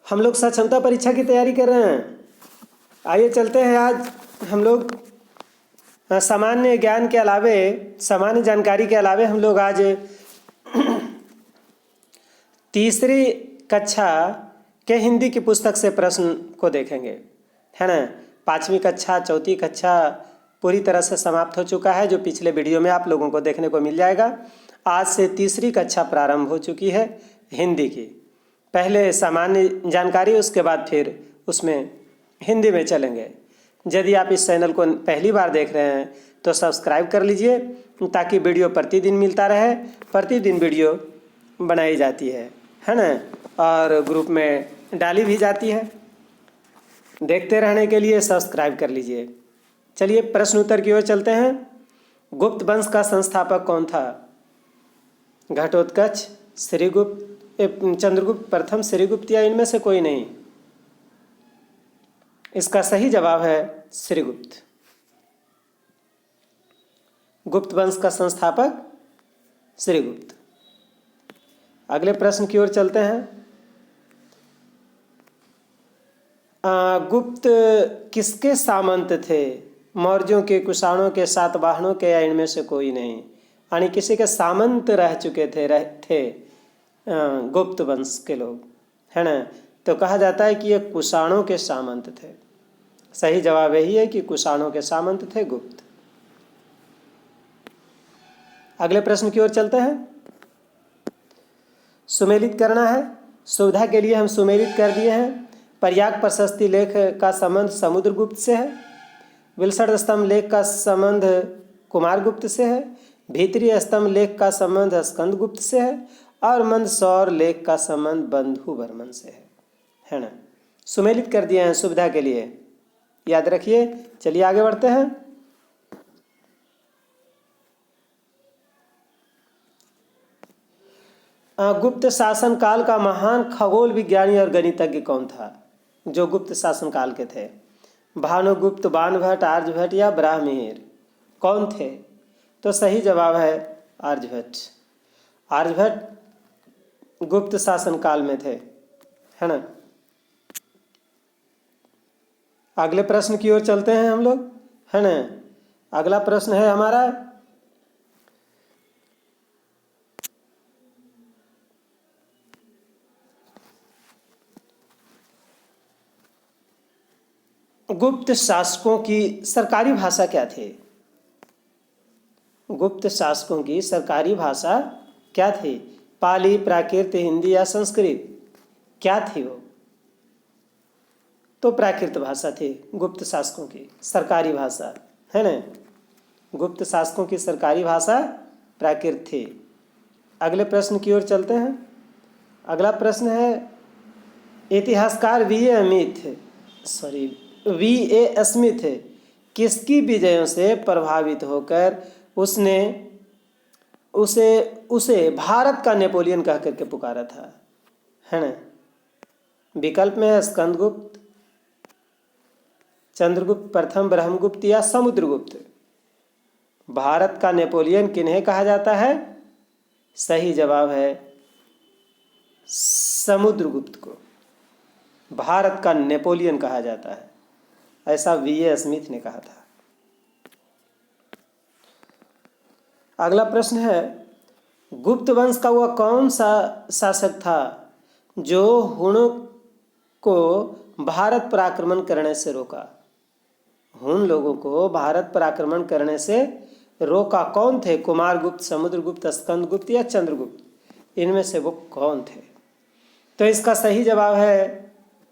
हम लोग सक्षमता परीक्षा की तैयारी कर रहे हैं। आइए चलते हैं। आज हम लोग सामान्य ज्ञान के अलावे, सामान्य जानकारी के अलावे हम लोग आज तीसरी कक्षा के हिंदी की पुस्तक से प्रश्न को देखेंगे, है ना। पाँचवीं कक्षा, चौथी कक्षा पूरी तरह से समाप्त हो चुका है, जो पिछले वीडियो में आप लोगों को देखने को मिल जाएगा। आज से तीसरी कक्षा प्रारंभ हो चुकी है हिंदी की। पहले सामान्य जानकारी, उसके बाद फिर उसमें हिंदी में चलेंगे। यदि आप इस चैनल को पहली बार देख रहे हैं तो सब्सक्राइब कर लीजिए, ताकि वीडियो प्रतिदिन मिलता रहे। प्रतिदिन वीडियो बनाई जाती है ना, और ग्रुप में डाली भी जाती है। देखते रहने के लिए सब्सक्राइब कर लीजिए। चलिए प्रश्न उत्तर की ओर चलते हैं। गुप्त वंश का संस्थापक कौन था? घटोत्कच, श्रीगुप्त, चंद्रगुप्त प्रथम, श्रीगुप्त या इनमें से कोई नहीं? इसका सही जवाब है श्रीगुप्त। गुप्त वंश का संस्थापक श्रीगुप्त। अगले प्रश्न की ओर चलते हैं। गुप्त किसके सामंत थे? मौर्यों के, कुषाणों के, सातवाहनों के या इनमें से कोई नहीं? यानी किसी के सामंत रह चुके थे गुप्त वंश के लोग, है ना। तो कहा जाता है कि ये कुषाणों के सामंत थे। सही जवाब यही है कि कुषाणों के सामंत थे गुप्त। अगले प्रश्न की ओर चलते हैं। सुमेलित करना है। सुविधा के लिए हम सुमेलित कर दिए हैं। पर्याग प्रशस्ति लेख का संबंध समुद्रगुप्त से है। विलसड़ स्तंभ लेख का संबंध कुमारगुप्त से है। भीतरी स्तंभ लेख का संबंध स्कंदगुप्त से है। और मंदसौर लेख का संबंध बंधुवर्मन से है ना। सुमेलित कर दिए हैं सुविधा के लिए, याद रखिए। चलिए आगे बढ़ते हैं। गुप्त शासन काल का महान खगोल विज्ञानी और गणितज्ञ कौन था? जो गुप्त शासन काल के थे। भानुगुप्त, बाणभट्ट, आर्यभट्ट या ब्राह्मण, कौन थे? तो सही जवाब है आर्यभट्ट। आर्यभट्ट गुप्त शासन काल में थे, है ना। अगले प्रश्न की ओर चलते हैं हम लोग, है ना। अगला प्रश्न है हमारा, गुप्त शासकों की सरकारी भाषा क्या थी? गुप्त शासकों की सरकारी भाषा क्या थी? पाली, प्राकृत, हिंदी या संस्कृत? क्या थी वो? तो प्राकृत भाषा थी गुप्त शासकों की सरकारी भाषा, है ना। गुप्त शासकों की सरकारी भाषा प्राकृत थी। अगले प्रश्न की ओर चलते हैं। अगला प्रश्न है, इतिहासकार वी.ए. स्मिथ किसकी विजयों से प्रभावित होकर उसे भारत का नेपोलियन कह करके पुकारा था, है ना। विकल्प में है स्कंदगुप्त, चंद्रगुप्त प्रथम, ब्रह्मगुप्त या समुद्रगुप्त। भारत का नेपोलियन किन्हें कहा जाता है? सही जवाब है समुद्रगुप्त को भारत का नेपोलियन कहा जाता है, ऐसा वी.ए. स्मिथ ने कहा था। अगला प्रश्न है, गुप्त वंश का वह कौन सा शासक था जो हुणों को भारत पर आक्रमण करने से रोका? हुन लोगों को भारत पर आक्रमण करने से रोका कौन थे? कुमारगुप्त, समुद्रगुप्त, स्कंदगुप्त या चंद्रगुप्त? इनमें से वो कौन थे? तो इसका सही जवाब है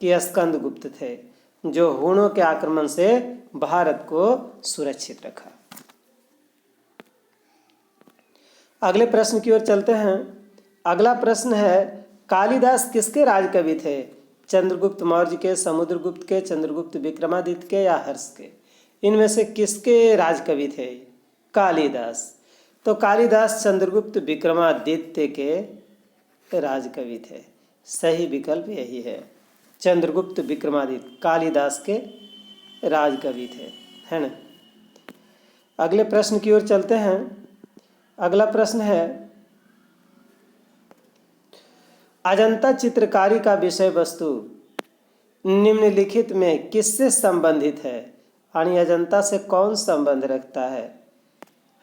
कि स्कंदगुप्त थे, जो हुणों के आक्रमण से भारत को सुरक्षित रखा। अगले प्रश्न की ओर चलते हैं। अगला प्रश्न है, कालिदास किसके राजकवि थे? चंद्रगुप्त मौर्य के, समुद्रगुप्त के, चंद्रगुप्त विक्रमादित्य के या हर्ष के? इनमें से किसके राजकवि थे कालिदास? तो कालिदास चंद्रगुप्त विक्रमादित्य के राजकवि थे। सही विकल्प यही है, चंद्रगुप्त विक्रमादित्य कालिदास के राजकवि थे, है ना। अगले प्रश्न की ओर चलते हैं। अगला प्रश्न है, अजंता चित्रकारी का विषय वस्तु निम्नलिखित में किससे संबंधित है? यानी अजंता से कौन संबंध रखता है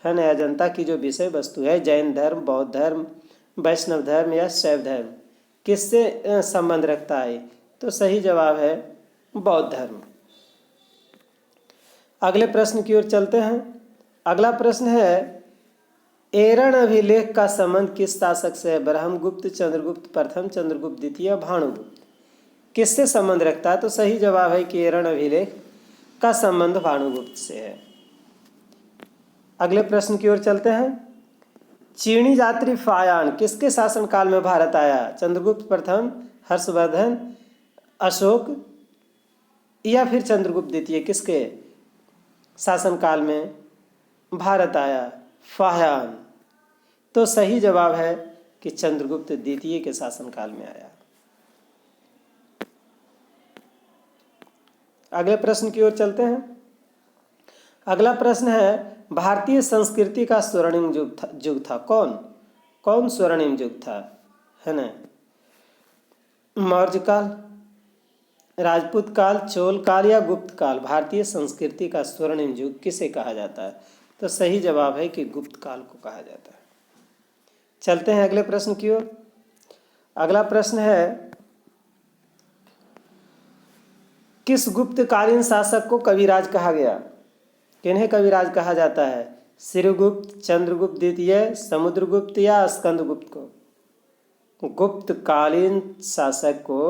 ना? अजंता की जो विषय वस्तु है, जैन धर्म, बौद्ध धर्म, वैष्णव धर्म या शैव धर्म, किससे संबंध रखता है? तो सही जवाब है बौद्ध धर्म। अगले प्रश्न की ओर चलते हैं। अगला प्रश्न है, एरण अभिलेख का संबंध किस शासक से है? ब्रह्मगुप्त, चंद्रगुप्त प्रथम, चंद्रगुप्त द्वितीय, भानुगुप्त। किससे संबंध रखता है? तो सही जवाब है कि एरण अभिलेख का संबंध भानुगुप्त से है। अगले प्रश्न की ओर चलते हैं। चीनी यात्री फायान किसके शासनकाल में भारत आया? चंद्रगुप्त प्रथम, हर्षवर्धन, अशोक या फिर चंद्रगुप्त द्वितीय, किसके शासनकाल में भारत आया? फायान। तो सही जवाब है कि चंद्रगुप्त द्वितीय के शासनकाल में आया। अगले प्रश्न की ओर चलते हैं। अगला प्रश्न है, भारतीय संस्कृति का स्वर्णिम युग था। कौन स्वर्णिम युग था? है ना? मौर्य काल, राजपूत काल, चोल काल या गुप्त काल? भारतीय संस्कृति का स्वर्णिम युग किसे कहा जाता है? तो सही जवाब है कि गुप्त काल को कहा जाता है। चलते हैं अगले प्रश्न की ओर। अगला प्रश्न है, किस गुप्तकालीन शासक को कविराज कहा गया? किन्हें कविराज कहा जाता है? श्रीगुप्त, चंद्रगुप्त द्वितीय, समुद्रगुप्त या स्कंदगुप्त को? गुप्तकालीन शासक को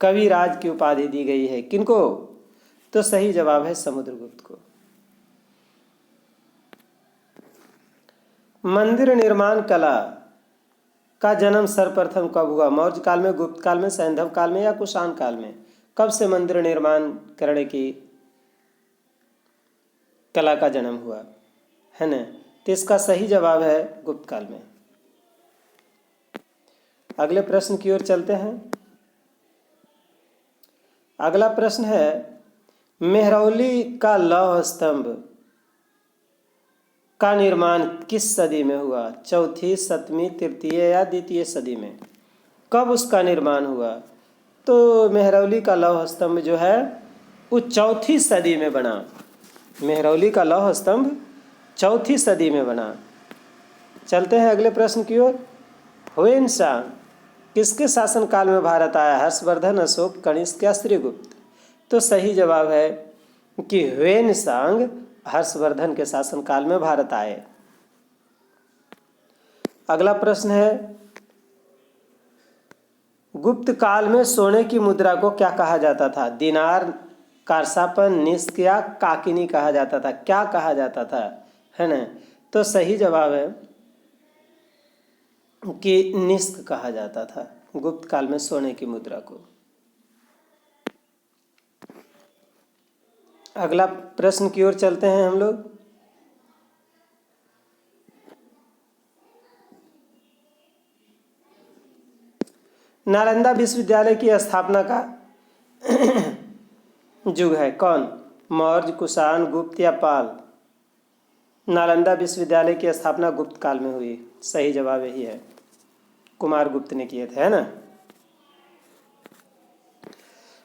कविराज की उपाधि दी गई है। किनको? तो सही जवाब है समुद्रगुप्त को। मंदिर निर्माण कला का जन्म सर्वप्रथम कब हुआ? मौर्य काल में, गुप्त काल में, सैंधव काल में या कुषाण काल में? कब से मंदिर निर्माण करने की कला का जन्म हुआ? है ना? तो इसका सही जवाब है गुप्त काल में। अगले प्रश्न की ओर चलते हैं। अगला प्रश्न है, मेहरौली का लौह स्तंभ का निर्माण किस सदी में हुआ? चौथी, सतवीं, तृतीय या द्वितीय सदी में? कब उसका निर्माण हुआ? तो मेहरौली का लौह स्तंभ जो है वो चौथी सदी में बना। मेहरौली का लौह स्तंभ चौथी सदी में बना। चलते हैं अगले प्रश्न की ओर। ह्वेनसांग किसके शासनकाल में भारत आया? हर्षवर्धन, अशोक, कनिष्क या श्रीगुप्त? तो सही जवाब है कि ह्वेनसांग हर्षवर्धन के शासनकाल में भारत आए। अगला प्रश्न है, गुप्त काल में सोने की मुद्रा को क्या कहा जाता था? दिनार, कारसापन, निष्क या काकिनी कहा जाता था? क्या कहा जाता था? है ना? तो सही जवाब है कि निष्क कहा जाता था गुप्त काल में सोने की मुद्रा को। अगला प्रश्न की ओर चलते हैं हम लोग। नालंदा विश्वविद्यालय की स्थापना का युग है कौन? मौर्य, कुषाण, गुप्त या पाल? नालंदा विश्वविद्यालय की स्थापना गुप्त काल में हुई। सही जवाब यही है, कुमार गुप्त ने किए थे। है ना?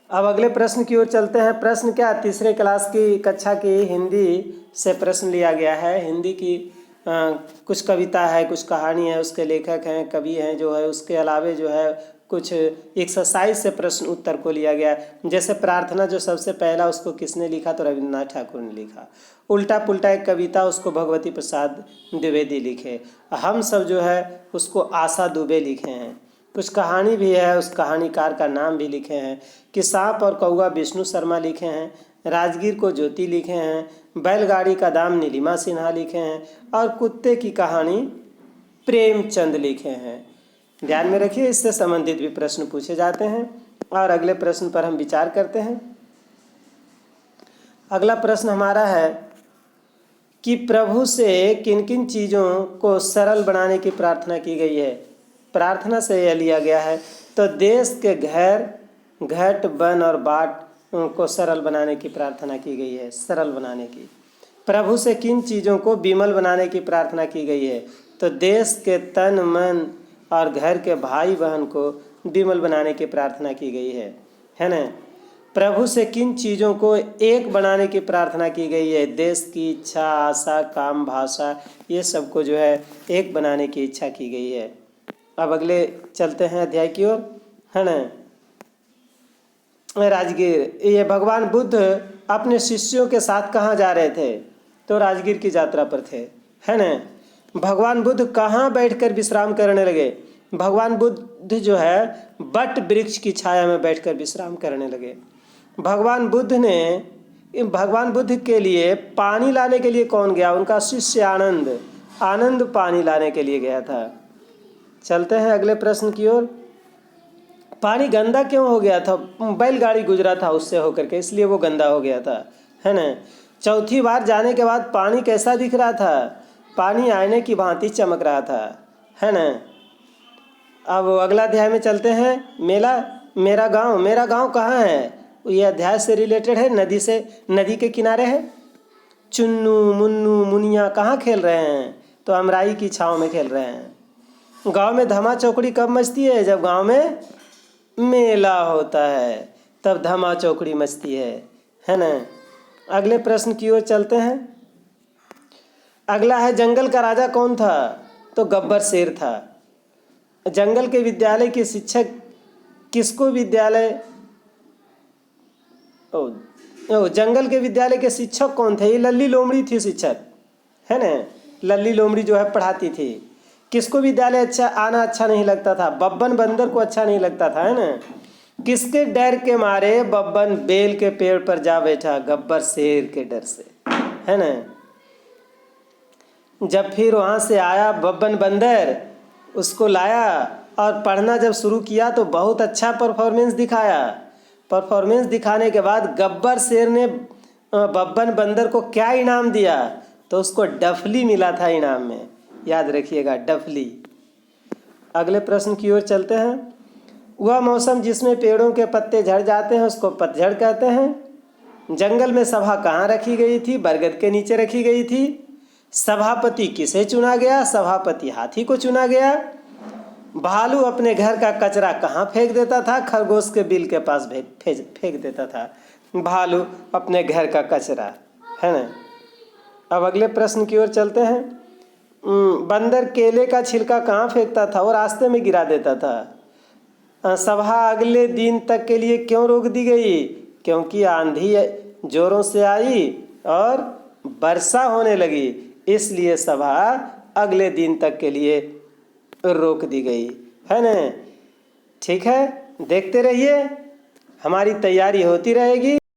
अब अगले प्रश्न की ओर चलते हैं। प्रश्न क्या? तीसरे क्लास की कक्षा की हिंदी से प्रश्न लिया गया है। हिंदी की कुछ कविता है, कुछ कहानी है, उसके लेखक हैं, कवि हैं जो है, उसके अलावे जो है कुछ एक्सरसाइज से प्रश्न उत्तर को लिया गया। जैसे प्रार्थना जो सबसे पहला, उसको किसने लिखा? तो रविन्द्रनाथ ठाकुर ने लिखा। उल्टा पुल्टा एक कविता, उसको भगवती प्रसाद द्विवेदी लिखे। हम सब जो है उसको आशा दुबे लिखे हैं। कुछ कहानी भी है, उस कहानीकार का नाम भी लिखे हैं। कि सांप और कौआ विष्णु शर्मा लिखे हैं। राजगीर को ज्योति लिखे हैं। बैलगाड़ी का दाम नीलिमा सिन्हा लिखे हैं। और कुत्ते की कहानी प्रेमचंद लिखे हैं। ध्यान में रखिए, इससे संबंधित भी प्रश्न पूछे जाते हैं। और अगले प्रश्न पर हम विचार करते हैं। अगला प्रश्न हमारा है कि प्रभु से किन किन चीज़ों को सरल बनाने की प्रार्थना की गई है? प्रार्थना से यह लिया गया है। तो देश के घर, घट, वन और बाट को सरल बनाने की प्रार्थना की गई है। सरल बनाने की। प्रभु से किन चीज़ों को विमल बनाने की प्रार्थना की गई है? तो देश के तन, मन और घर के भाई बहन को विमल बनाने की प्रार्थना की गई है ना? प्रभु से किन चीज़ों को एक बनाने की प्रार्थना की गई है? देश की इच्छा, आशा, काम, भाषा, ये सबको जो है एक बनाने की इच्छा की गई है। अब अगले चलते हैं अध्याय की ओर, है ना। राजगीर, ये भगवान बुद्ध अपने शिष्यों के साथ कहाँ जा रहे थे? तो राजगीर की यात्रा पर थे, है ना। भगवान बुद्ध कहाँ बैठकर विश्राम करने लगे? भगवान बुद्ध जो है बट वृक्ष की छाया में बैठकर विश्राम करने लगे। भगवान बुद्ध के लिए पानी लाने के लिए कौन गया? उनका शिष्य आनंद पानी लाने के लिए गया था। चलते हैं अगले प्रश्न की ओर। पानी गंदा क्यों हो गया था? बैलगाड़ी गुजरा था उससे होकर के, इसलिए वो गंदा हो गया था, है ना। चौथी बार जाने के बाद पानी कैसा दिख रहा था? पानी आईने की भांति चमक रहा था, है ना। अब अगला अध्याय में चलते हैं। मेरा गांव कहाँ है? ये अध्याय से रिलेटेड है, नदी के किनारे है। चुन्नू मुन्नू मुनिया कहाँ खेल रहे हैं? तो अमराई की छाँव में खेल रहे हैं। गांव में धमा चौकड़ी कब मचती है? जब गांव में मेला होता है, तब धमा चौकड़ी मचती है ना। अगले प्रश्न की ओर चलते हैं। अगला है, जंगल का राजा कौन था? तो गब्बर शेर था। जंगल के विद्यालय के शिक्षक किसको जंगल के विद्यालय के शिक्षक कौन थे? ये लल्ली लोमड़ी थी शिक्षक, है ना। लल्ली लोमड़ी जो है पढ़ाती थी। किसको विद्यालय आना अच्छा नहीं लगता था? बब्बन बंदर को अच्छा नहीं लगता था, है ना। किसके डर के मारे बब्बन बेल के पेड़ पर जा बैठा? गब्बर शेर के डर से, है ना। जब फिर वहाँ से आया बब्बन बंदर, उसको लाया और पढ़ना जब शुरू किया तो बहुत अच्छा परफॉर्मेंस दिखाया। परफॉर्मेंस दिखाने के बाद गब्बर शेर ने बब्बन बंदर को क्या इनाम दिया? तो उसको डफली मिला था इनाम में, याद रखिएगा, डफली। अगले प्रश्न की ओर चलते हैं। वह मौसम जिसमें पेड़ों के पत्ते झड़ जाते हैं उसको पतझड़ कहते हैं। जंगल में सभा कहाँ रखी गई थी? बरगद के नीचे रखी गई थी। सभापति किसे चुना गया? सभापति हाथी को चुना गया। भालू अपने घर का कचरा कहाँ फेंक देता था? खरगोश के बिल के पास फेंक देता था भालू अपने घर का कचरा, है ना। अब अगले प्रश्न की ओर चलते हैं। बंदर केले का छिलका कहाँ फेंकता था? वो रास्ते में गिरा देता था। सभा अगले दिन तक के लिए क्यों रोक दी गई? क्योंकि आंधी जोरों से आई और वर्षा होने लगी, इसलिए सभा अगले दिन तक के लिए रोक दी गई, है ना। ठीक है, देखते रहिए, हमारी तैयारी होती रहेगी।